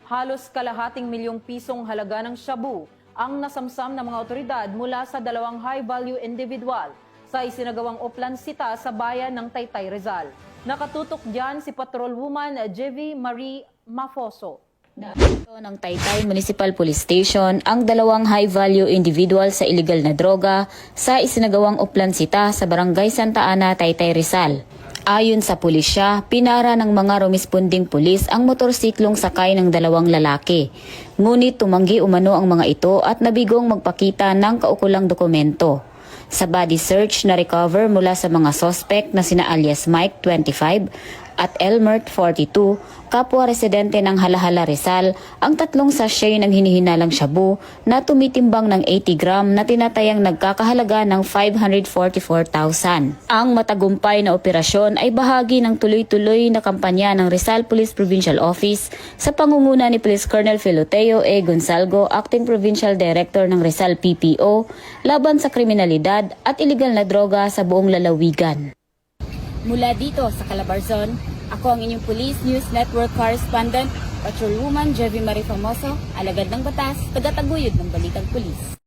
Halos kalahating milyong pisong halaga ng shabu ang nasamsam ng mga otoridad mula sa dalawang high-value individual sa isinagawang oplansita sa bayan ng Taytay, Rizal. Nakatutok diyan si Patrolwoman Jevi Marie Mafoso. Ito ng Taytay Municipal Police Station ang dalawang high-value individual sa illegal na droga sa isinagawang oplansita sa Barangay Santa Ana, Taytay, Rizal. Ayon sa pulisya, pinara ng mga rumisponding pulis ang motorsiklong sakay ng dalawang lalaki. Ngunit tumanggi umano ang mga ito at nabigong magpakita ng kaukulang dokumento. Sa body search na recover mula sa mga suspect na sina alias Mike, 25, at Elmert, 42, kapwa residente ng Halahala, Rizal, ang tatlong sachet ng hinihinalang shabu na tumitimbang ng 80 gram na tinatayang nagkakahalaga ng 544,000. Ang matagumpay na operasyon ay bahagi ng tuloy-tuloy na kampanya ng Rizal Police Provincial Office sa pangunguna ni Police Colonel Filoteo E. Gonzalgo, Acting Provincial Director ng Rizal PPO, laban sa kriminalidad at iligal na droga sa buong lalawigan. Mula dito sa Calabarzon, ako ang inyong Police News Network Correspondent, Patrolwoman Jevi Marie Famoso, alagad ng batas, tagataguyod ng Balitang Pulis.